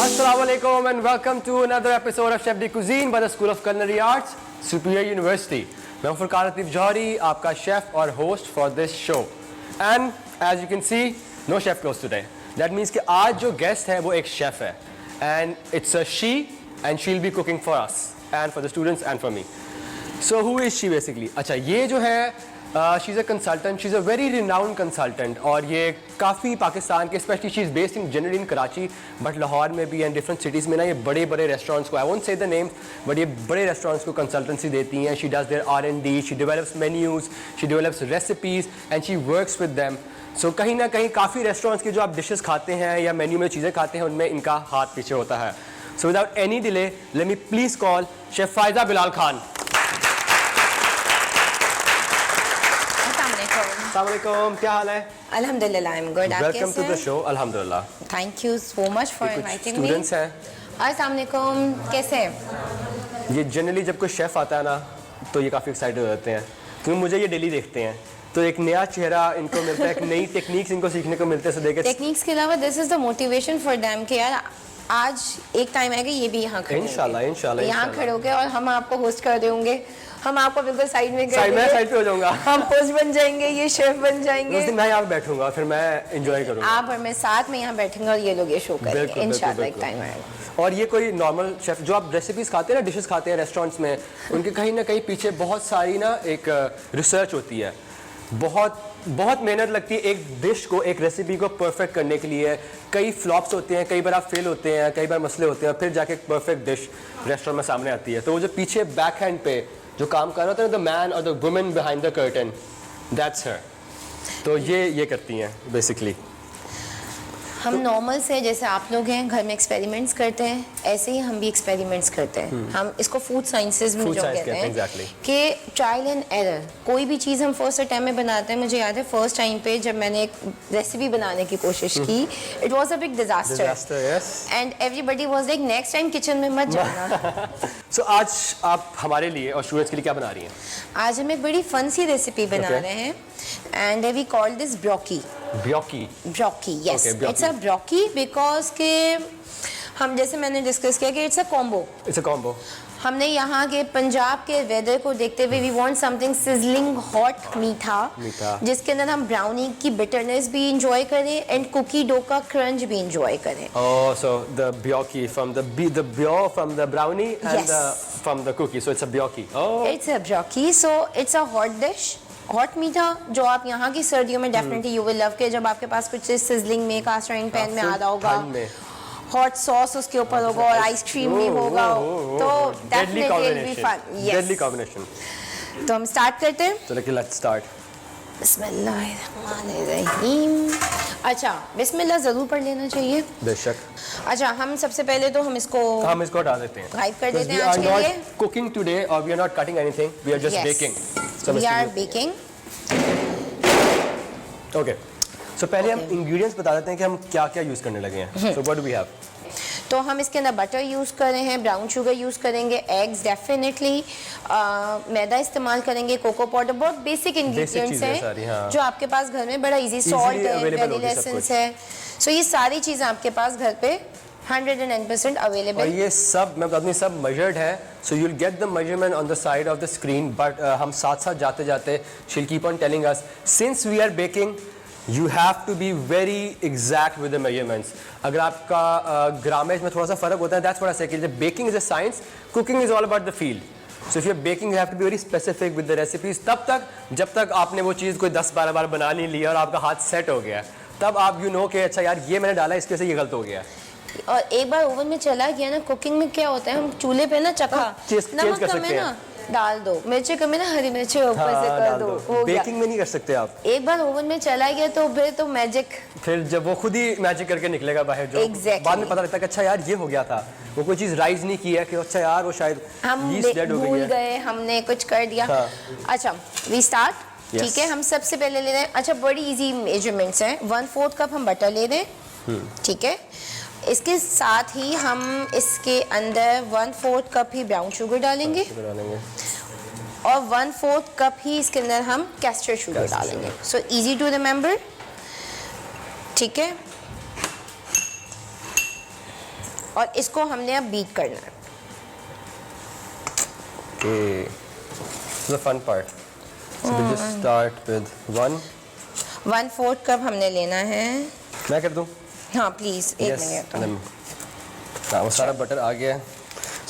Assalamualaikum and welcome to another episode of Chef de Cuisine by the School of Culinary Arts, Superior University. मैं हूं फुरकान लतीफ़ जौहरी, आपका chef और host for this show. And as you can see, no chef close today. That means कि आज जो guest है वो एक chef है. And it's a she and she'll be cooking for us and for the students and for me. So who is she basically? अच्छा ये जो है she's a consultant, she's a very renowned consultant और ये काफ़ी पाकिस्तान के specially she's based in generally in Karachi but Lahore में भी and different cities में ना ये बड़े बड़े रेस्टोरेंट्स को I won't say the names but ये बड़े रेस्टोरेंट्स को consultancy देती हैं. She does their R&D, she develops menus, she develops recipes and she works with them. So कहीं ना कहीं काफ़ी रेस्टोरेंट्स के जो आप डिशेस खाते हैं या मेन्यू में चीज़ें खाते हैं उनमें इनका हाथ पीछे होता है. So without any delay, let me please call Chef Faiza Bilal Khan. अस्सलामुअलैकुम, क्या हाल है? अल्हम्दुलिल्लाह, आई एम गुड. आप कैसे हैं? Welcome to the show. अल्हम्दुलिल्लाह. Thank you so much for inviting me. Students हैं. अस्सलामुअलैकुम, कैसे हैं? ये जनरली जब कोई शेफ आता है ना तो ये काफ़ी एक्साइटेड हो जाते हैं क्योंकि मुझे ये डेली देखते हैं तो एक नया चेहरा इनको मिलता है, एक नई टेक्निक्स इनको सीखने को मिलते हैं. सो टेक्निक्स के अलावा this is the motivation for them कि यार आज एक टाइम आएगा ये भी यहाँ खड़े इंशाल्लाह यहाँ खड़े होंगे और हम आपको होस्ट कर रहे होंगे. हम आपको बिल्कुल साइड में साइड पे हो जाऊंगा. हम होस्ट बन जाएंगे, ये शेफ बन जाएंगे. उस दिन मैं यहाँ बैठूंगा फिर मैं एंजॉय करूंगा. आप और मैं साथ में यहाँ बैठेंगे और ये लोग ये शो करेंगे इंशाल्लाह. एक टाइम आएगा. और ये कोई नॉर्मल शेफ जो आप रेसिपीज खाते हैं ना, डिशेस खाते हैं रेस्टोरेंट्स में, उनके कहीं ना कहीं पीछे बहुत सारी ना एक रिसर्च होती है. बहुत मेहनत लगती है एक डिश को, एक रेसिपी को परफेक्ट करने के लिए. कई फ्लॉप्स होते हैं, कई बार आप फेल होते हैं, कई बार मसले होते हैं, फिर जाके एक परफेक्ट डिश रेस्टोरेंट में सामने आती है. तो वो जो पीछे बैक हैंड पे जो काम कर रहा होता है, द मैन और the woman behind the curtain, that's her. तो ये करती हैं बेसिकली. हम नॉर्मल से जैसे आप लोग हैं घर में एक्सपेरिमेंट्स करते हैं, ऐसे ही हम भी एक्सपेरिमेंट्स करते हैं. हम इसको फूड साइंसेज में जो कहते हैं कि ट्रायल एंड एरर. कोई भी चीज़ हम फर्स्ट अटैम्प्ट में बनाते हैं. मुझे याद है फर्स्ट टाइम पे जब मैंने एक रेसिपी बनाने की कोशिश की, it was a big disaster and everybody was like next time kitchen में मत जाना. सो आज आप हमारे लिए और स्टूडेंट्स के लिए क्या बना रही हैं? आज हम एक बड़ी फन सी रेसिपी बना रहे हैं and we call this brookie. Yes, it's a brookie because के हम जैसे मैंने डिस्कस किया कि इट्स अ कॉम्बो. हमने यहाँ के पंजाब के वेदर को देखते हुए we want something sizzling hot मीठा जिसके अंदर हम ब्राउनी की बिटरनेस भी इंजॉय करें एंड कुकी डो का क्रंच भी इंजॉय करें. So the brioche from the brio from the brownie and from the cookie, so it's a brioche. It's a brioche, so it's a hot dish. Hot मीठा जो आप यहाँ की सर्दियों में डेफिनेटली यू विल लव के जब आपके पास कुछ सिजलिंग में कास्ट आयरन पैन में आ रहा होगा, हॉट सॉस उसके ऊपर होगा और आइसक्रीम भी होगा, तो definitely it will be fun. Deadly combination. तो हम स्टार्ट करते हैं. चलो लेट्स स्टार्ट. बिस्मिल्लाहिर्रहमानिर्रहीम. अच्छा, बिस्मिल्लाह जरूर पढ़ लेना चाहिए. बेशक. अच्छा, हम सबसे पहले तो हम इसको हटा देते हैं, गाइड कर देते हैं आज के लिए. कुकिंग टुडे और we are not cutting anything, we are just baking. We are baking. Okay. So पहले हम इंग्रेडिएंट्स बता देते हैं कि हम क्या-क्या यूज करने लगे हैं. So what do we have? तो हम इसके अंदर बटर यूज़ कर रहे हैं, ब्राउन शुगर यूज़ करेंगे, एग्स डेफिनेटली, मैदा इस्तेमाल करेंगे, कोको पाउडर. बहुत बेसिक इंग्रेडिएंट्स हैं जो आपके पास घर में बड़ा इजी. सॉल्ट है, वैनिला एसेंस है. सो ये सारी चीज़ें आपके पास घर पे 110% अवेलेबल. और ये सब मैं बता दूं सब मेजर्ड है. So you will get the measurement on the side of the screen. But हम साथ जाते जाते she will keep on telling us since we are baking you have to be very exact with the measurements. अगर आपका grammage में थोड़ा सा फर्क होता है, that's what I say कि baking is a science, cooking is all about the feel. So if you're baking you have to be very specific with the recipes. तब तक जब तक आपने वो चीज़ कोई 10-12 बार बना नहीं लिया और आपका हाथ सेट हो गया तब आप you know कि अच्छा यार ये मैंने डाला इसकी वजह से ये गलत हो गया. और एक बार ओवन में चला गया ना, कुकिंग में क्या होता है हम चूल्हे पे ना चखा नमक कम है ना डाल दो, मिर्ची कम है ना हरी मिर्ची ऊपर से कर दो, हो गया. बेकिंग में नहीं कर सकते आप. एक बार ओवन में चला गया तो फिर तो मैजिक, फिर जब वो खुद ही मैजिक करके निकलेगा बाहर जो बाद में पता लगता है कि अच्छा यार ये हो गया था, वो कोई चीज राइज नहीं की है कि अच्छा यार वो शायद हम भूल गए, हमने कुछ कर दिया. अच्छा वी स्टार्ट. ठीक है, हम सबसे पहले ले रहे हैं. अच्छा बड़ी इजी मेजरमेंट्स हैं. 1/4 कप हम बटर ले रहे हैं. ठीक है, इसके साथ ही हम इसके अंदर 1/4 कप ही ब्राउन शुगर डालेंगे और 1/4 कप ही इसके अंदर हम कैस्टर शुगर डालेंगे. So easy to remember. ठीक है, और इसको हमने अब बीट करना है। Okay. The fun part. So we'll just start with 1/4 cup हमने लेना है। मैं कर दूं? हाँ प्लीज़, एक मिनट। हाँ, वो सारा बटर आ गया है।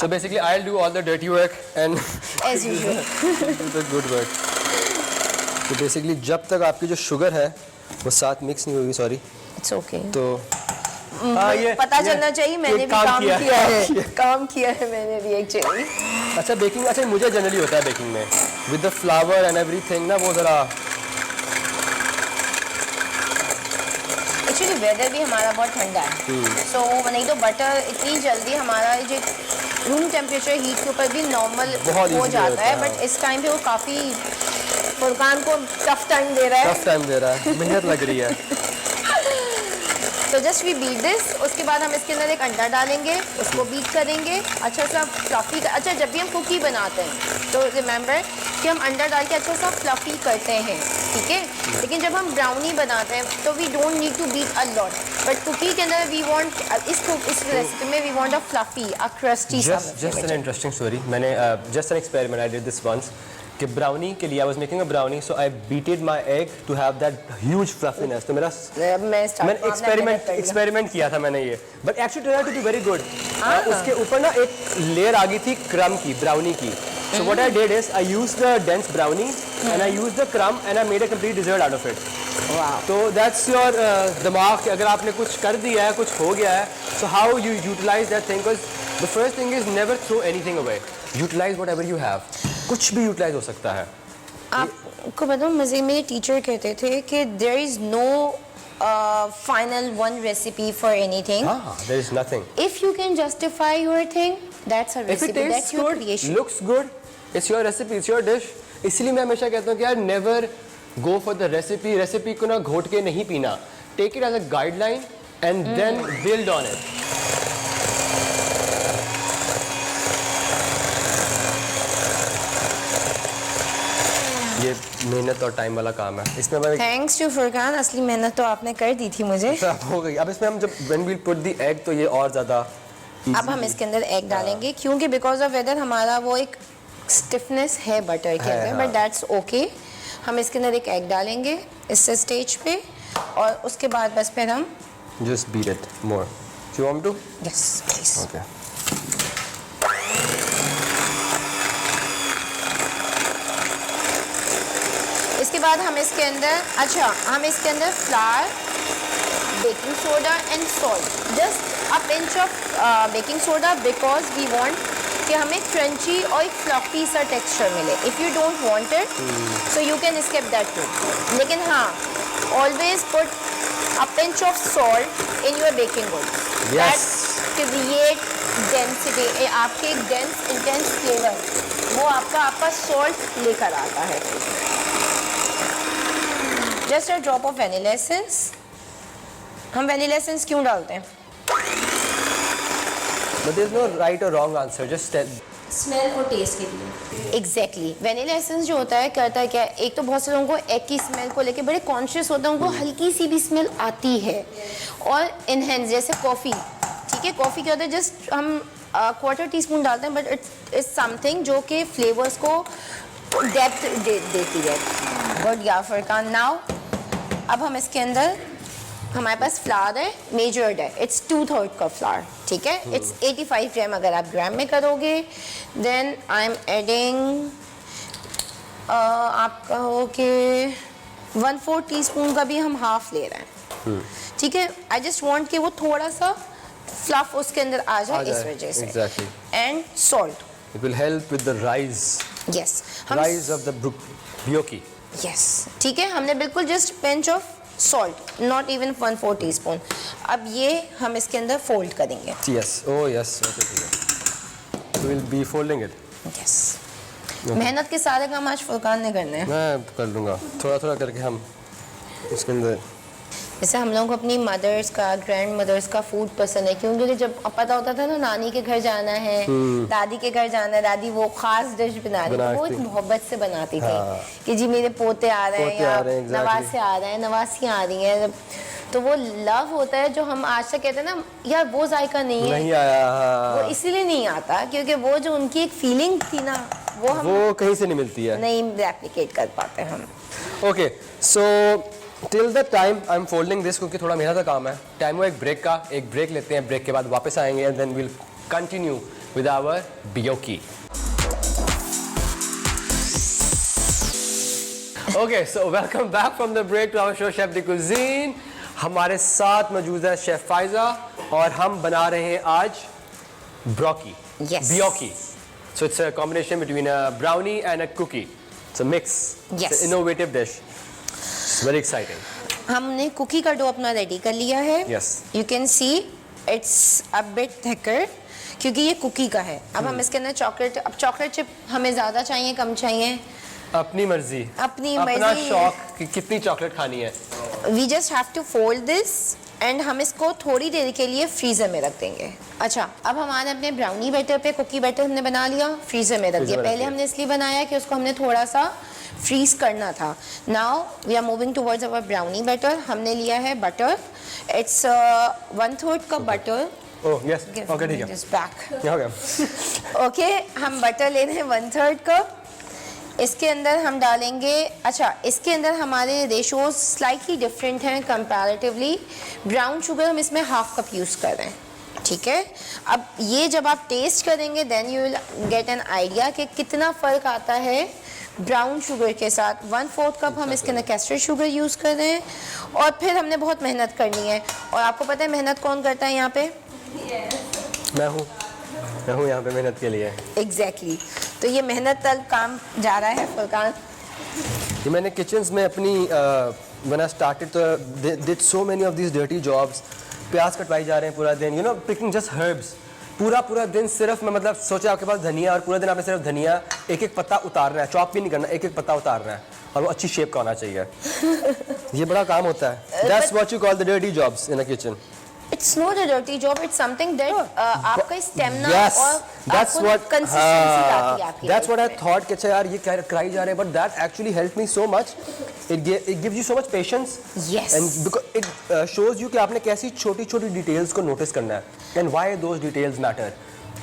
So basically I'll do all the dirty work and As usual. do the good work. तो basically जब तक आपकी जो शुगर है वो साथ मिक्स नहीं होगी, सॉरी, It's okay. तो पता चलना चाहिए मैंने भी काम किया है। काम किया है मैंने भी एक्चुअली। अच्छा बेकिंग, अच्छा मुझे जनरली होता है बेकिंग में with the flower and everything ना, वो ज़रा एक्चुअली वेदर भी हमारा बहुत ठंडा है, सो नहीं तो बटर इतनी जल्दी हमारा जो रूम टेम्परेचर हीट के ऊपर भी नॉर्मल हो जाता है, बट इस टाइम पे वो काफ़ी फुरकान को टफ टाइम दे रहा है। मेहनत लग रही है। तो जस्ट वी बीट दिस, उसके बाद हम इसके अंदर एक अंडा डालेंगे, उसको बीट करेंगे अच्छा सा फ्लफी। अच्छा जब भी हम कुकी बनाते हैं तो रिमेंबर कि हम अंडा डाल के अच्छा सा फ्लफी करते हैं, ठीक है। लेकिन जब हम ब्राउनी बनाते हैं तो we don't need to beat a lot, but cookie के अंदर वी वांट इस रेसिपी में we want a fluffy, a crusty सा। जस्ट एन इंटरेस्टिंग स्टोरी, मैंने just an experiment I did this once कि ब्राउनी के लिए I was making a brownie, so I beated my egg to have that huge fluffiness. तो मैंने experiment किया था मैंने ये, but actually turn out to be very good. उसके ऊपर ना एक लेयर आ गई थी क्रम की, ब्राउनी की। So what I did is I used the dense brownie and I used the crumb and I made a complete dessert out of it. Wow. So that's your दिमाग कि अगर आपने कुछ कर दिया है, कुछ हो गया है, so how you utilize that thing, because the first thing is never throw anything away. Utilize whatever you have. कुछ भी utilize हो सकता है। आपको बताऊँ, मज़े मेरे टीचर कहते थे कि there is no final one recipe for anything. There is nothing. If you can justify your thing, that's a recipe. If it tastes that's your good, creation. looks good, it's your recipe, it's your dish. इसलिए मैं हमेशा कहता हूँ कि यार never go for the recipe. Recipe को ना घोट के नहीं पीना. Take it as a guideline and then build on it. ये मेहनत और टाइम वाला काम है। इसमें मैं थैंक्स टू फुरकान, असली मेहनत तो आपने कर दी थी मुझे। हो गई। अब इसमें हम जब when we'll put the egg तो ये और ज़्यादा। अब हम इसके अंदर एग डालेंगे क्योंकि बिकॉज ऑफ वेदर हमारा वो एक स्टिफनेस है बटर के अंदर, बट दैट्स ओके। हम इसके अंदर एक एग डालेंगे इस स्टेज पे और उसके बाद बस फिर हम just beat it more. Do you want me to? Yes, please. Okay. इसके बाद हम इसके अंदर हम इसके अंदर flour, baking soda and salt, just a pinch of baking soda because we want कि हमें क्रंची और एक फ्लफी सा टेक्सचर मिले। If you don't want it so you can skip that too, लेकिन हाँ always put a pinch of salt in your baking goods. Yes. That create density. आपके एक dense intense flavor वो आपका salt लेकर आता है। Just a drop of vanilla essence. हम vanilla essence क्यों डालते हैं? But there's no right or wrong answer. Just tell. Smell और टेस्ट के लिए। एग्जैक्टली वेनिला एसेंस जो होता है करता है क्या, एक तो बहुत से लोगों को एग की स्मेल को लेके बड़े कॉन्शियस होते हैं, उनको हल्की सी भी स्मेल आती है और इनहेंस, जैसे कॉफ़ी, ठीक है, कॉफ़ी क्या होता है जस्ट हम क्वार्टर टी-स्पून डालते हैं, बट इट्स समथिंग जो कि फ्लेवर्स को डेप्थ देती है। गुड या फुरकान। नाउ अब हम इसके अंदर, हमारे पास फ्लावर है, मेजर्ड है, इट्स 2/3 कप फ्लावर, ठीक है, इट्स 85 ग्राम अगर आप ग्राम में करोगे। देन आई एम एडिंग, आप कहो कि 1/4 टीस्पून का भी हम हाफ ले रहे हैं, ठीक है। आई जस्ट वांट कि वो थोड़ा सा फ्लफ उसके अंदर आ जाए इस वजह से। Exactly. And salt, It will help with the rise. Yes, Rise of the gnocchi. Yes, ठीक है, हमने बिल्कुल just pinch of salt, not even 1/4 teaspoon. अब ये हम इसके अंदर फोल्ड करेंगे। Yes. Oh yes. Okay. So we'll be folding it. Yes, मेहनत के सारे काम आज फुरकान ने करने हैं। मैं कर लूँगा, थोड़ा थोड़ा करके हम इसके अंदर। जैसे हम लोगों को अपनी मदर्स का, ग्रैंड मदर्स का फूड पसंद है, क्योंकि जब पता होता था ना नानी के घर जाना है, दादी के घर जाना है, दादी वो खास डिश बना रही है, वो एक मोहब्बत से बनाती थी कि जी मेरे पोते आ रहे हैं या exactly. नवासे आ रहे हैं, नवासियाँ आ रही हैं, तो वो लव होता है जो हम आज तक कहते हैं ना, यार वो जायका नहीं है, नहीं आया, हाँ। वो इसीलिए नहीं आता क्योंकि वो जो उनकी एक फीलिंग थी ना, वो कहीं से नहीं मिलती है, नहीं रेप्लिकेट कर पाते हम। Okay, so till the time I am folding this, क्योंकि थोड़ा मेहनत का काम है, टाइम हुआ एक ब्रेक का, एक ब्रेक लेते हैं, ब्रेक के बाद वापस आएंगे and then will continue with our brookie. Okay, so welcome back from the break to our show chef the cuisine. हमारे साथ मौजूद है शेफ फाइजा और हम बना रहे हैं आज ब्रोकी, Yes. बियोकी। So it's a combination between a brownie and a cookie. It's a mix. Yes. It's an innovative dish. It's very exciting. हमने कुकी का डो अपना रेडी कर लिया है। Yes. You can see it's a bit thicker क्योंकि ये cookie का है। अब हम इसके अंदर चॉकलेट, अब चॉकलेट चिप हमें ज़्यादा चाहिए कम चाहिए, अपनी मर्जी, अपनी अपना मर्जी। शौक कि कितनी चॉकलेट खानी है। We just have to fold this and हम इसको थोड़ी देर के लिए फ्रीजर में रख देंगे। अच्छा, अब हमारे अपने ब्राउनी बैटर पे कुकी बैटर हमने बना लिया, फ्रीजर में रख दिया। पहले हमने इसलिए बनाया कि उसको हमने थोड़ा सा फ्रीज करना था। Now we are moving towards our brownie batter. हमने लिया है butter, it's 1/3 cup butter. Oh yes, okay ठीक है, Just back. ओके। ओके, हम बटर ले रहे हैं 1/3 कप। इसके अंदर हम डालेंगे, अच्छा इसके अंदर हमारे रेशोज स्लाइटली डिफरेंट हैं कंपैरेटिवली। ब्राउन शुगर हम इसमें 1/2 कप यूज़ कर रहे हैं, ठीक है। अब ये जब आप टेस्ट करेंगे then you will get an idea कि कितना फ़र्क आता है ब्राउन शुगर के साथ। 1/4 कप हम इसके अंदर कैस्टर शुगर यूज़ कर रहे हैं और फिर हमने बहुत मेहनत करनी है। और आपको पता है मेहनत कौन करता है यहाँ पे? मैं हूँ यहाँ पे मेहनत के लिए। एग्जैक्टली तो ये मेहनत तक काम जा रहा है फुरकान। ये मैंने किचन्स में अपनी when I started तो did so many of these dirty jobs। प्याज कटवाई जा रहे हैं पूरा दिन, you know picking just herbs। पूरा दिन सिर्फ मैं मतलब सोचा आपके पास धनिया और पूरा दिन आपने सिर्फ धनिया एक पत्ता उतारना है, चॉप भी नहीं करना, एक पत्ता उतारना है और वो अच्छी शेप का होना चाहिए। ये बड़ा काम होता है। That's what you call the dirty jobs in a kitchen। It's not a dirty job, it's something that आपका स्टेमिना Yes, और that's what कंसिस्टेंसी आती है आपकी। That's what I thought कि अच्छा यार ये कराई जा रहे हैं, but that actually helped me so much। It gives you so much patience। Yes. And because it shows you कि आपने कैसी छोटी डिटेल्स को नोटिस करना है and why those details matter।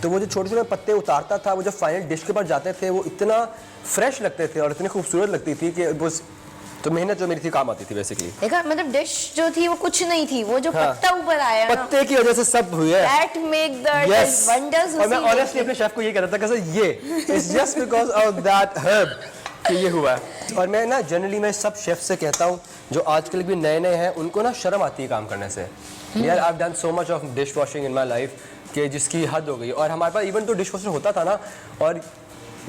तो वो जो छोटे पत्ते उतारता था, वो जो फाइनल डिश के पास जाते थे, वो इतना फ्रेश लगते थे और इतनी खूबसूरत लगती थी कि वो तो मेहनत जो मेरी थी काम आती थी बेसिकली। देखा, मतलब डिश जो थी वो कुछ नहीं थी, वो जो पत्ता ऊपर आया ना, पत्ते की वजह से सब हुई है। That make the wonders। और मैं ऑनेस्टली अपने शेफ को ये कहता था कि ये it's just because of that herb कि ये हुआ है। और मैं ना जनरली मैं सब शेफ से कहता हूँ जो आजकल भी नए हैं, उनको ना शर्म आती है काम करने से। यार I have done so much of dish washing in my life कि जिसकी हद हो गई। और हमारे पास इवन तो डिश वॉशर होता था ना, और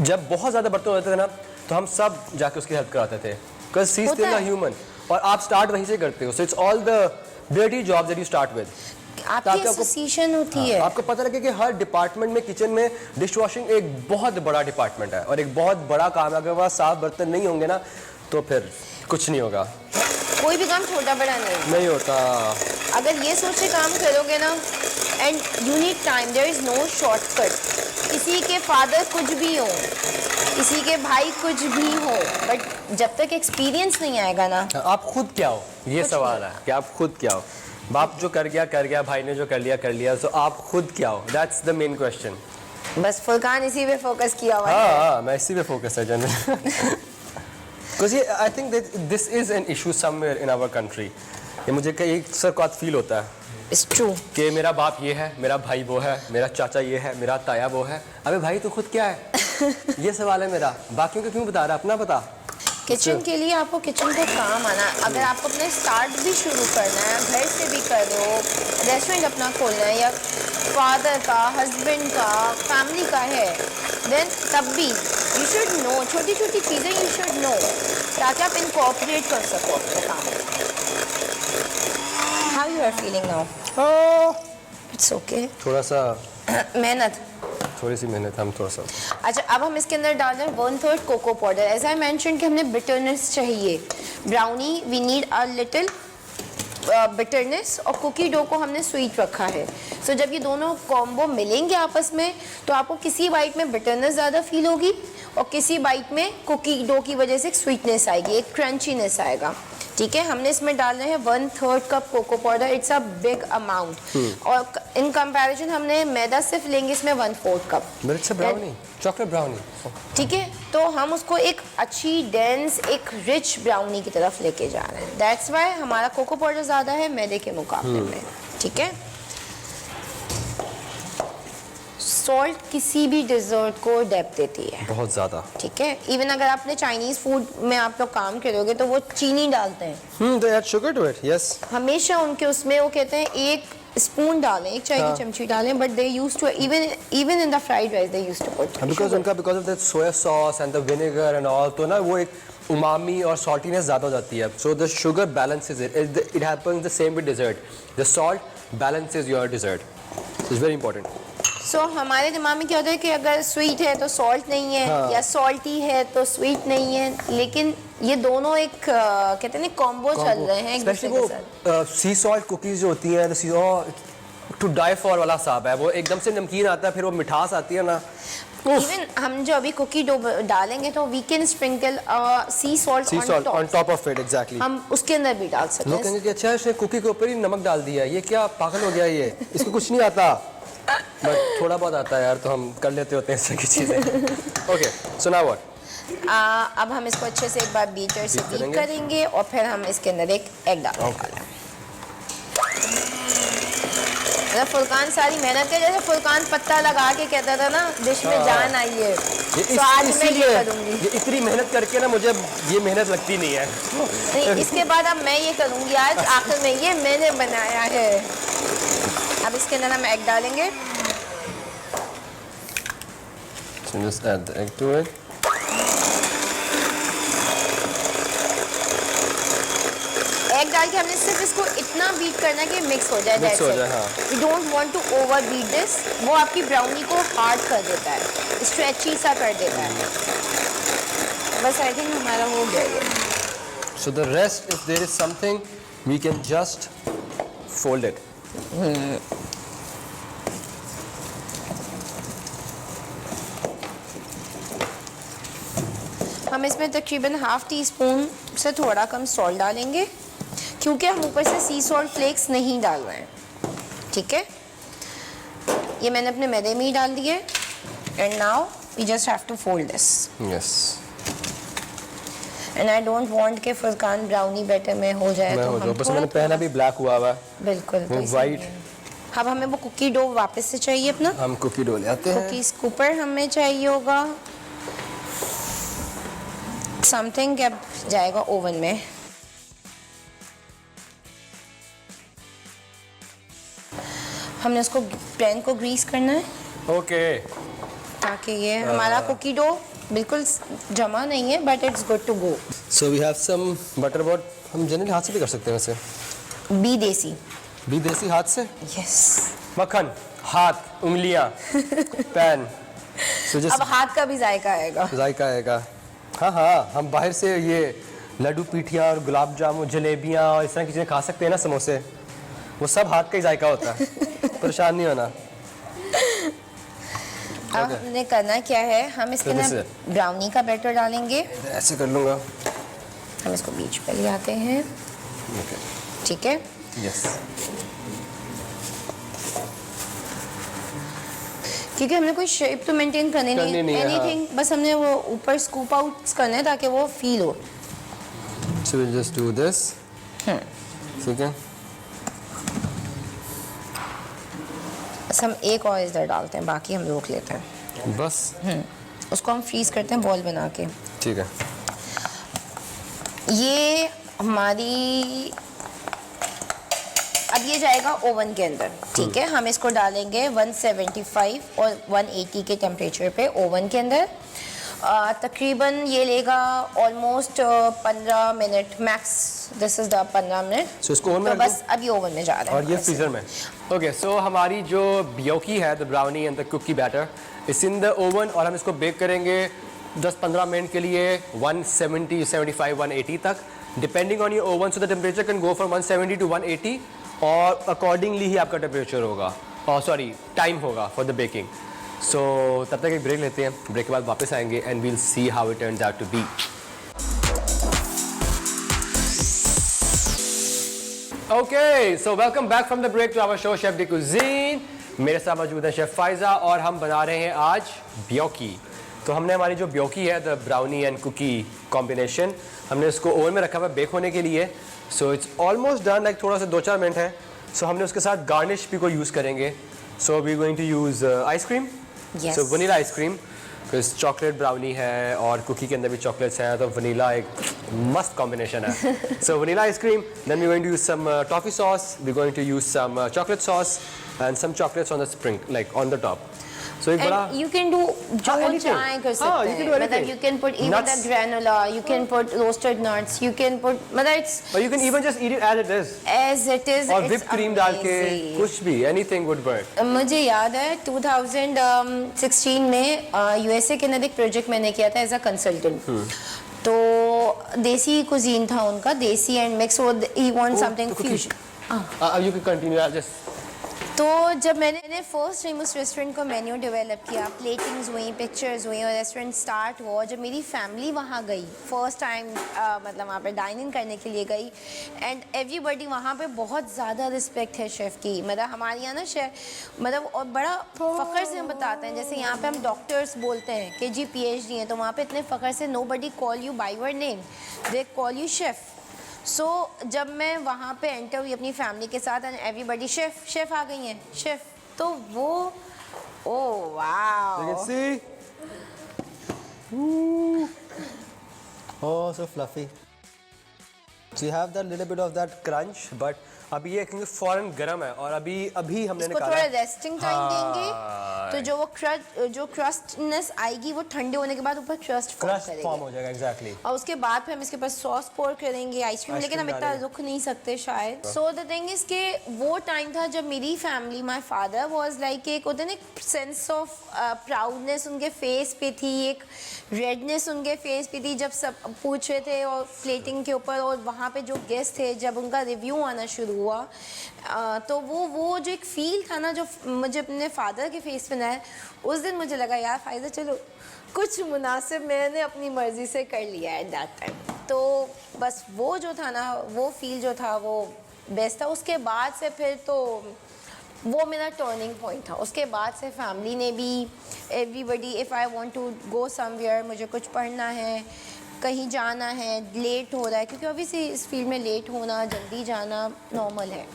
जब बहुत ज़्यादा बर्तन होते थे ना तो हम सब जाके उसकी हेल्प कराते थे, because he's still a human। और आप स्टार्ट वहीं से करते हो, so it's all the dirty jobs that you start with। आपकी एसोसिएशन होती है। आपको पता लगे कि हर डिपार्टमेंट में, किचन में डिश वॉशिंग एक बहुत बड़ा डिपार्टमेंट है और एक बहुत बड़ा काम है। अगर वहाँ साफ बर्तन नहीं होंगे ना तो फिर कुछ नहीं होगा। कोई भी काम छोटा बड़ा नहीं होता। अगर ये सोच के काम करोगे ना, and you need time, there is no shortcut. किसी के फादर कुछ भी हो, किसी के भाई कुछ भी हो, बट जब तक एक्सपीरियंस नहीं आएगा ना, आप खुद क्या हो, ये सवाल है कि आप खुद क्या हो। बाप जो कर गया, भाई ने जो कर लिया, तो आप खुद क्या हो, दैट्स द मेन क्वेश्चन। बस फुरकान इसी पे फोकस किया हुआ है। हाँ, मैं इसी पे फोकस है generally. Because I think that this is an issue somewhere in our country। ये मुझे कई अक्सर फील होता है It's true। कि मेरा बाप ये है, मेरा भाई वो है, मेरा चाचा ये है, मेरा ताया वो है। अबे भाई तू खुद क्या है? ये सवाल है मेरा, बाकियों को क्यों बता रहा, अपना बता। किचन के लिए आपको किचन पे काम आना। अगर आपको अपने स्टार्ट भी शुरू करना है, घर से भी कर रहे हो, रेस्टोरेंट अपना खोलना है या फादर का, हस्बैंड का, फैमिली का है, देन तब भी यू शुड नो, छोटी छोटी चीज़ें यू शुड नो, ताकि आप इनकॉर्पोरेट कर सको अपने काम में। How you are feeling now? It's okay. थोड़ा सा मेहनत, थोड़ी सी मेहनत, हम थोड़ा सा। अच्छा, अब हम इसके अंदर डाल रहे हैं 1/3 cocoa powder. As I mention कि हमने बिटरनेस चाहिए। Brownie we need a little bitterness, और कुकी डो को हमने स्वीट रखा है। सो जब ये दोनों कॉम्बो मिलेंगे आपस में तो आपको किसी बाइट में बिटरनेस ज़्यादा फील होगी और किसी बाइट में कुकी डो की वजह से एक स्वीटनेस आएगी, एक क्रंचीनेस आएगा। ठीक है, हमने इसमें डाल रहे हैं 1/3 cup cocoa powder. It's a big amount. और इन कंपैरिजन हमने मैदा सिर्फ लेंगे इसमें 1/4 कप। Brownie, chocolate brownie. ठीक है, तो हम उसको एक अच्छी डेंस, एक रिच ब्राउनी की तरफ लेके जा रहे हैं। दैट्स वाई हमारा कोको पाउडर ज़्यादा है मैदे के मुकाबले में। ठीक है, सॉल्ट किसी भी डिज़र्ट को डेप्थ देती है बहुत ज़्यादा। ठीक है, इवन अगर आपने चाइनीज़ फूड में आप लोग काम करोगे तो वो चीनी डालते हैं। they add sugar to it, yes. हमेशा उनके उसमें वो कहते हैं 1 स्पून डालें, 1 चाय की चमची डालें, but they used to even in the fried rice they used to put because of that soya sauce and the vinegar and all, तो ना वो एक umami और saltiness ज़्यादा हो जाती है. So the sugar balances it. It happens the same with dessert. The salt balances your dessert. So it's very important. सो हमारे दिमाग में क्या होता है कि अगर स्वीट है तो सॉल्ट नहीं है, या सॉल्टी है तो स्वीट नहीं है, लेकिन ये दोनों एक कहते हैं कॉम्बो चल रहे हैं एक दूसरे के साथ। सी सॉल्ट कुकीज जो होती हैं टू डाई फॉर वाला साहब है, वो एकदम से नमकीन आता है, फिर वो मिठास आती है ना। इवन हम जो अभी कुकी डो डालेंगे तो we can sprinkle sea salt on top of it. Exactly, हम उसके अंदर भी डाल सकते हैं। लोग कहेंगे कि अच्छा इसने कुकी के ऊपर ही नमक डाल दिया, ये क्या पागल हो गया, ये इसको कुछ नहीं आता। बट थोड़ा बहुत आता है यार, तो हम कर लेते होते हैं इस तरह की चीज़ें। Okay, so now what? अब हम इसको अच्छे से एक बार बीटर से बीट करेंगे और फिर हम इसके अंदर एक एग डालेंगे। फुरकान सारी मेहनत के, जैसे फुरकान पत्ता लगा के कहता था ना डिश में जान आई है, तो आज मैं ये करूँगी। ये इतनी मेहनत करके ना मुझे ये मेहनत लगती नहीं है। नहीं, इसके बाद अब मैं ये करूँगी, आज आखिर में ये मैंने बनाया है। अब इसके अंदर हम एग डालेंगे। So just add the egg to it. Egg डाल के हमने सिर्फ इसको इतना बीट करना कि मिक्स हो जाए। मिक्स हो जाए, हाँ। We don't want to over beat this, वो आपकी ब्राउनी को हार्ड कर देता है, स्ट्रेची सा कर देता है। बस आई थिंक हमारा हो गया ये। So the rest, if there is something, we can just fold it. हम इसमें तकरीबन 1/2 टीस्पून से थोड़ा कम सॉल्ट डालेंगे, क्योंकि हम ऊपर से सी सॉल्ट फ्लेक्स नहीं डाल रहे हैं। ठीक है, ये मैंने अपने मैदे में ही डाल दिए। And now we just have to fold this. Yes. And I don't want के फुरकान ब्राउनी बैटर में हो जाए, तो हम बस मैंने पहना भी ब्लैक हुआ हुआ है। बिल्कुल वो वाइट। अब हमें वो कुकी डो वापस से चाहिए अपना। हम कुकी डो ले आते हैं। कुकी स्कूपर हमें चाहिए होगा, समथिंग अब जाएगा ओवन में। हमने उसको पैन को ग्रीस करना है। ओके। ताकि ये हमारा कुकी डो बिल्कुल जमा नहीं है, but it's good to go. So we have some butter board, हम जनरली हाथ से भी कर सकते हैं वैसे। बी देसी। भी देसी हाथ से? यस। मक्खन, हाथ, उंगलियां, पैन। अब हाथ का भी जायका आएगा। जायका आएगा। हाँ हाँ, हम बाहर से ये लड्डू पीठियाँ और गुलाब जामुन, जलेबियाँ और इस तरह की चीज़ें खा सकते हैं ना, समोसे, वो सब हाथ का ही जायका होता है। परेशान नहीं होना। अब हमने करना क्या है, हम इसके अंदर ब्राउनी का बैटर डालेंगे। ऐसे कर लूँगा। हम इसको बीच पे ले आते हैं। ठीक है। यस। क्योंकि हमने कोई शेप तो मेंटेन करनी नहीं है, एनीथिंग, बस हमने वो ऊपर स्कूप आउट करना है ताकि वो फील हो। So we'll just do this. ठीक है। बस हम एक और इधर डालते हैं, बाकी हम रोक लेते हैं। बस। उसको हम फ्रीज करते हैं बॉल बना के। ठीक है। ये हमारी अब ये जाएगा ओवन के अंदर। ठीक है, हम इसको डालेंगे 175 और 180 के टेम्परेचर पे ओवन के अंदर। तकरीबन ये लेगा almost 15 minute max. This is the 15 minute. So इसको ओवन में तो बस अभी ओवन में जा रहा है और ये फ्रीजर में। ओके, सो हमारी जो ब्योकी है, the brownie and the cookie batter is in the oven, और हम इसको बेक करेंगे 10-15 मिनट के लिए 170, 75, 180 तक, depending on your oven. So the temperature can go from 170 to 180, और अकॉर्डिंगली ही आपका टेम्परेचर होगा, और सॉरी टाइम होगा फॉर द बेकिंग। सो तब तक एक ब्रेक लेते हैं, ब्रेक के बाद वापस आएंगे and we'll see how it turns out to be. Okay, so welcome back from the break to our show Chef de Cuisine. मेरे साथ मौजूद है शेफ फाइजा और हम बना रहे हैं आज ब्योकी. तो हमने हमारी जो ब्योकी है the brownie and cookie combination, हमने इसको ओवन में रखा हुआ है बेक होने के लिए. So it's almost done, like थोड़ा सा 2-4 मिनट है. सो हमने उसके साथ गार्निश भी को यूज़ करेंगे. So we going to use ice cream. Yes. So vanilla ice cream, because chocolate brownie है और कुकी के अंदर भी चॉकलेट्स हैं, तो वनीला एक मस्त कॉम्बिनेशन है. So vanilla ice cream, then we going to use some toffee sauce, we going to use some chocolate sauce and some chocolates on the spring, like on the top. So एक बड़ा And you can do जो anything. चाहे कर सकते हाँ, you can do हैं. मतलब anything. you can put even Nuts. the granola, you can put roasted nuts, you can put मतलब it's or you can even just eat it as it is. as it is. और it's whipped cream डाल के amazing. कुछ भी, anything would work. मुझे याद है 2016 में यूएसए के अंदर एक प्रोजेक्ट मैंने किया था एज अ कंसल्टेंट. तो देसी कुजीन था उनका, देसी एंड मिक्स. वो he want something fusion. You can continue. I'll just तो जब मैंने फर्स्ट टाइम उस रेस्टोरेंट का मेन्यू डेवलप किया, प्लेटिंग्स हुई, पिक्चर्स हुई और रेस्टोरेंट स्टार्ट हुआ. जब मेरी फैमिली वहाँ गई फर्स्ट टाइम, मतलब वहाँ पे डाइन इन करने के लिए गई, एंड एवरीबडी वहाँ पे बहुत ज़्यादा रिस्पेक्ट है शेफ़ की. मतलब हमारे यहाँ ना शेफ मतलब और बड़ा फ़ख्र से हम बताते हैं. जैसे यहाँ पे हम डॉक्टर्स बोलते हैं कि जी PhD हैं, तो वहाँ पे इतने फ़ख्र से nobody call you by your name, they call you chef. So जब मैं वहाँ पे एंटर हुई अपनी फैमिली के साथ एंड एवरीबडी शेफ आ गई हैं, शेफ. तो वो you oh wow. can see. Ooh. Oh, so fluffy. So you have that little bit of that crunch, but अभी ये क्योंकि फौरन गर्म है और अभी हमने इसको निकाला थोड़ा है. रेस्टिंग टाइम देंगे तो जो क्रस्टनेस आएगी वो ठंडे होने के बाद ऊपर क्रस्ट फॉर्म क्रस्ट फॉर्म करेगी. हो जाएगा. एग्जैक्टली. और उसके बाद फिर हम इसके ऊपर सॉस पोर करेंगे, आइसक्रीम. लेकिन हम इतना डालेंगे. रुक नहीं सकते शायद. सो द थिंग इज के वो टाइम था जब मेरी family, my father was like एक होता है ना एक सेंस ऑफ प्राउडनेस उनके फेस पे थी, एक रेडनेस उनके फेस पे थी जब सब पूछ रहे थे और प्लेटिंग के ऊपर. और वहाँ पे जो गेस्ट थे जब उनका रिव्यू आना शुरू हुआ, तो वो जो एक फील था ना जो मुझे अपने फादर के फेस पे आया, उस दिन मुझे लगा यार फायदा चलो कुछ मुनासिब मैंने अपनी मर्ज़ी से कर लिया एट दैट टाइम. तो बस वो जो था ना, वो फील जो था वो बेस्ट था. उसके बाद से फिर तो वो मेरा टर्निंग पॉइंट था. उसके बाद से फैमिली ने भी, everybody, if I want to go somewhere, मुझे कुछ पढ़ना है, कहीं जाना है, लेट हो रहा है, क्योंकि ऑब्वियसली इस फील्ड में लेट होना, जल्दी जाना नॉर्मल है.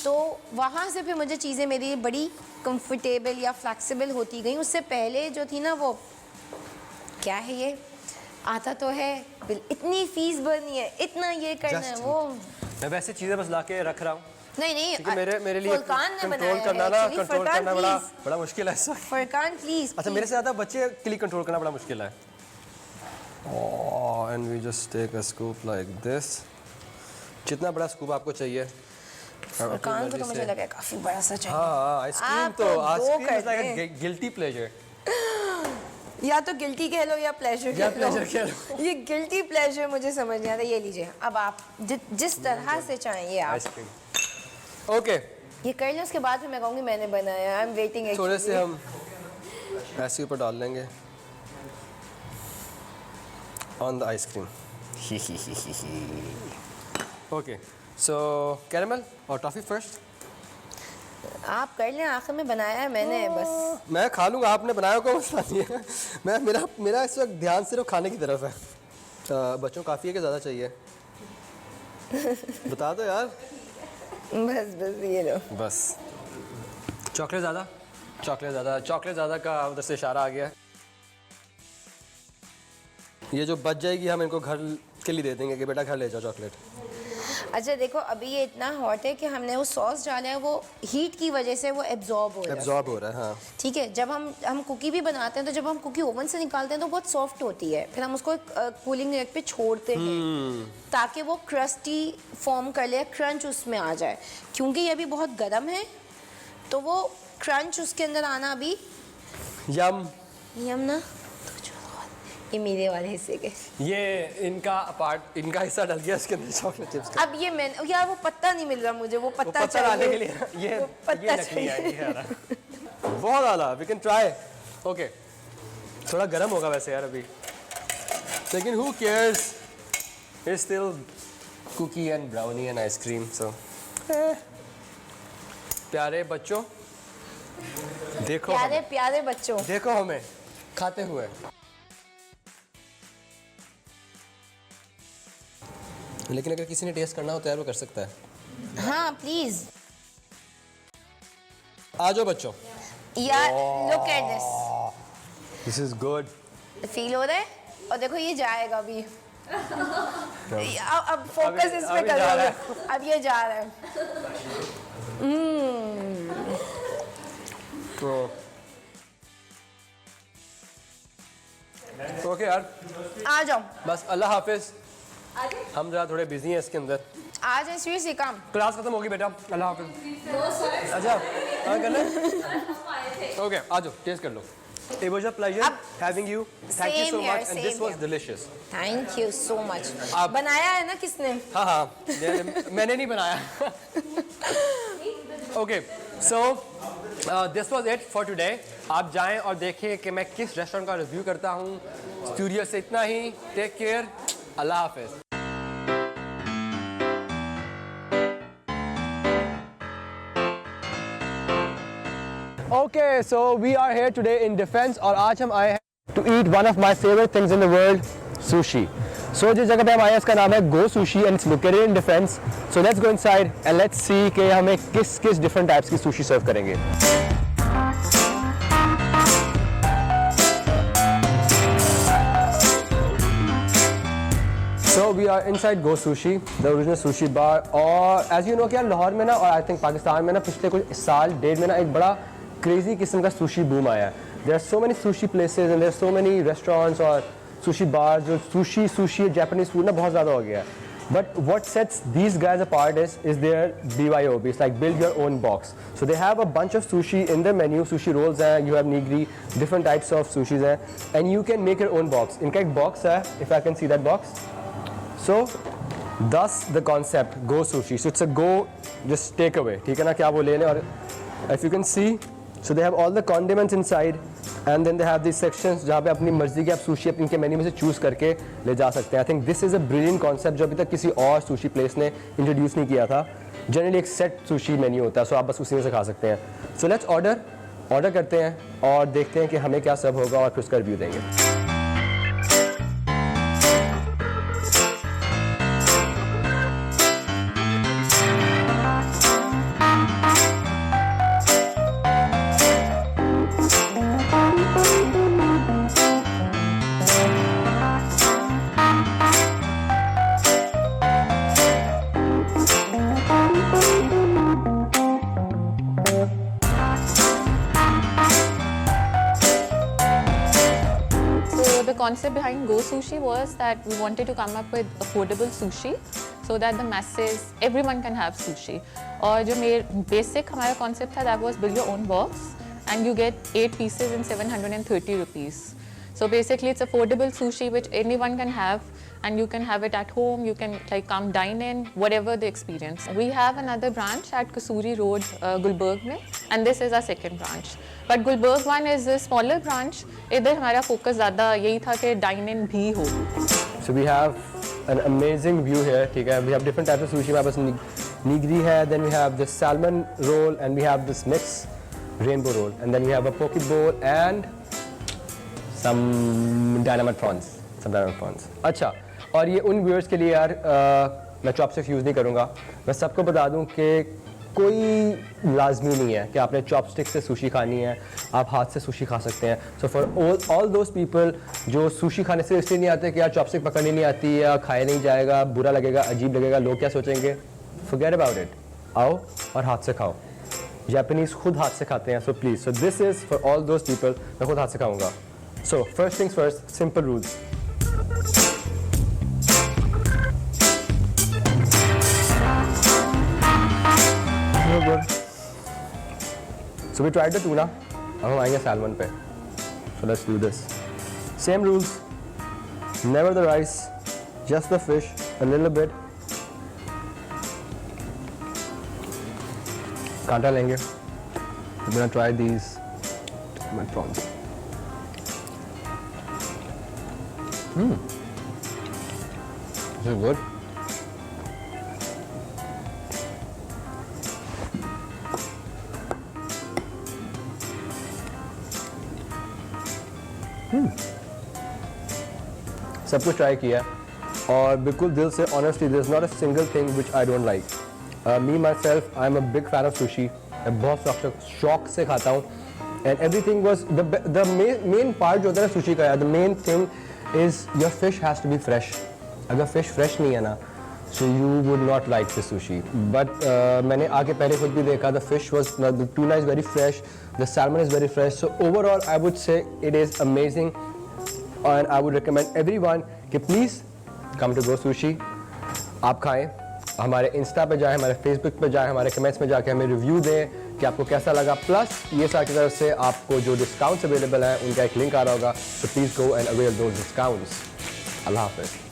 तो वहाँ से फिर मुझे चीज़ें मेरी बड़ी कंफर्टेबल या फ्लेक्सिबल होती गई. उससे पहले जो थी ना वो क्या है, ये आता तो है इतनी फीस भरनी है, इतना ये करना है, वो मैं वैसे चीज़ें बस ला के रख रहा हूँ नहीं क्योंकि मेरे लिए फुरकान ने कंट्रोल बनाया करना है ना, actually. कंट्रोल फुरकान, करना please. बड़ा मुश्किल है. ऐसा फुरकान प्लीज. अच्छा, मेरे से ज़्यादा बच्चे के लिए कंट्रोल करना बड़ा मुश्किल है. Oh, and we just take a scoop like this. जितना बड़ा स्कूप आपको चाहिए. फुरकान को तो मुझे लगा काफी बड़ा सा चाहिए. हाँ, आइसक्रीम आप तो तो दो आइसक्रीम कर is like a guilty pleasure. या तो गिल्टी कह लो या प्लेजर या कह लो. pleasure कह लो. ये गिल्टी प्लेजर मुझे समझ नहीं आता. ये लीजिए अब आप जिस तरह से चाहें ये आप आइसक्रीम. ओके, ये कर लें. उसके बाद फिर मैं कहूँगी मैंने बनाया. I am waiting. थोड़े से हम ऐसे ऊपर डाल लेंगे on the ice cream. Okay, so caramel और टॉफी फर्स्ट. आप कर लें, आखिर में बनाया है मैंने बस. मैं खा लूँगा, आपने बनाया कोई मसला नहीं है. मेरा इस वक्त ध्यान सिर्फ खाने की तरफ है. बच्चों काफ़ी है कि ज़्यादा चाहिए? बता दो यार. बस ये लो. बस चॉकलेट ज़्यादा का उधर से इशारा आ गया. ये जो बच जाएगी हम इनको घर के लिए दे देंगे कि बेटा घर ले जाओ चॉकलेट. अच्छा देखो, अभी ये इतना हॉट है कि हमने वो सॉस डाला है, वो हीट की वजह से वो एब्जॉर्ब हो रहा है. हाँ. ठीक है. जब हम कुकी भी बनाते हैं तो जब हम कुकी ओवन से निकालते हैं तो बहुत सॉफ्ट होती है. फिर हम उसको कूलिंग रैक पे छोड़ते हैं ताकि वो क्रस्टी फॉर्म कर ले, क्रंच उसमें आ जाए. क्योंकि ये अभी बहुत गर्म है तो वो क्रंच उसके अंदर आना अभी यम ना. ये मेरे वाले हिस्से के, ये इनका हिस्सा डल गया इसके अंदर चॉकलेट चिप्स का. अब ये मैंने यार वो पत्ता नहीं मिल रहा मुझे. वो पत्ता लाने के लिए ये पत्ता नकली है. ये रहा. बहुत आला. We can try. ओके, थोड़ा गर्म होगा वैसे यार अभी, लेकिन who cares, it's still cookie and brownie and ice cream, so प्यारे बच्चों, देखो प्यारे हमें, प्यारे बच्चों, देखो हमें खाते हुए। लेकिन अगर किसी ने टेस्ट करना हो तो यार वो कर सकता है। हाँ प्लीज आ जाओ बच्चों। यार, look at this, this is good. Feel हो रहा है। और देखो ये जाएगा अभी। अब फोकस इस पे अभी जा रहा करोगे। अब ये जा रहा है। तो ओके यार, आ जाओ, बस अल्लाह हाफिज। हम जरा थोड़े बिजी हैं इसके अंदर। आ जाए सीरियसली काम। क्लास खत्म होगी बेटा, अल्लाह हाफिज। अच्छा हाँ करना ओके, आ जाओ टेस्ट कर लो। It was a pleasure having you. Thank you Same so here, much, and same this was here. delicious. Thank you so much. आप- बनाया है ना किसने? हाँ हाँ, मैंने नहीं बनाया। Okay, so this was it for today. आप जाएं और देखें कि मैं किस रेस्टोरेंट का रिव्यू करता हूँ। स्टूडियो से इतना ही। टेक केयर, अल्लाह हाफिज। Okay, so we are here today in Defense और आज हम आए हैं to eat one of my favorite things in the world, sushi. So जिस जगह पे हम आए हैं इसका नाम है Go Sushi and it's located in Defense. So let's go inside and let's see कि हमें किस किस different types की sushi serve करेंगे. So we are inside Go Sushi, the original sushi bar. और as you know कि यार लाहौर में ना और I think पाकिस्तान में ना पिछले कुछ साल डेढ़ में ना एक बड़ा क्रेजी किस्म का सुशी बूम आया है। There are so many sushi places and there are so many restaurants और sushi bars जो sushi Japanese food ना बहुत ज़्यादा हो गया है। But what sets these guys apart is their BYOB. It's like build your own box. So they have a bunch of sushi in their menu. Sushi rolls हैं, you have nigiri, different types of sushis हैं, and you can make your own box. इनका एक box है, if I can see that box. So thus the concept Go Sushi. So it's a go just take away. ठीक है ना, क्या वो लेने और if you can see, so they have all the condiments inside and then they have these sections जहाँ पे अपनी मर्जी की आप sushi अपनी के मेन्यू में से चूज़ करके ले जा सकते हैं. I think this is a brilliant concept जो अभी तक किसी और sushi place ने introduce नहीं किया था. Generally एक set sushi menu होता है, so आप बस उसी में से खा सकते हैं. So let's order करते हैं और देखते हैं कि हमें क्या सर्व होगा और फिर उसका रिव्यू देंगे. The concept behind Go Sushi was that we wanted to come up with affordable sushi so that the masses, everyone can have sushi. और जो basic हमारा concept था that was build your own box and you get 8 pieces in 730 rupees. So basically it's affordable sushi which anyone can have and you can have it at home, you can like come dine in, whatever the experience. We have another branch at Kasuri Road, Gulberg में, and this is our second branch. But Gulberg one is a smaller branch. इधर हमारा focus ज़्यादा यही था कि dine in भी हो. So we have an amazing view here. ठीक है, we have different types of sushi. हमारे पास nigiri है, then we have this salmon roll, and we have this mix rainbow roll, and then we have a poke bowl and some dynamite prawns. अच्छा, और ये उन viewers के लिए यार मैं चॉपस्टिक्स यूज़ नहीं करूँगा. मैं सबको बता दूँ कि कोई लाजमी नहीं है कि आपने चॉपस्टिक से सुशी खानी है, आप हाथ से सुशी खा सकते हैं. So for all those people जो सुशी खाने से इसलिए नहीं आते कि यार चॉपस्टिक पकड़नी नहीं आती या खाया नहीं जाएगा, बुरा लगेगा, अजीब लगेगा, लोग क्या सोचेंगे, फॉरगेट अबाउट इट. आओ और हाथ से खाओ. जापानीज़ खुद हाथ से खाते हैं. So please, so this is for all those people. मैं खुद हाथ से खाऊँगा. So first things first, simple rules. So we tried the tuna. अब हम आएंगे salmon पे. So let's do this. Same rules. Never the rice, just the fish, a little bit. कांटा लेंगे. We're gonna try these prawns. This is good. सब कुछ try किया और बिल्कुल दिल से honestly there is not a single thing which I don't like. Me myself I am a big fan of sushi. मैं बहुत शौक से खाता हूँ. And everything was the main part जो होता है सुशी का, the main thing is your fish has to be fresh. अगर फिश फ्रेश नहीं है ना, so you would not like the sushi. But मैंने आके पहले खुद भी देखा, the fish was, the tuna is very fresh, the salmon is very fresh. So overall I would say it is amazing and I would recommend everyone कि please come to Go Sushi. आप खाएं, हमारे Insta पे जाएं, हमारे Facebook पे जाएं, हमारे कमेंट्स में जाके हमें रिव्यू दें कि आपको कैसा लगा. प्लस ये सारी की तरफ से आपको जो डिस्काउंट्स अवेलेबल हैं उनका एक लिंक आ रहा होगा. So please go and avail those discounts. अल्लाह हाफ़िज़.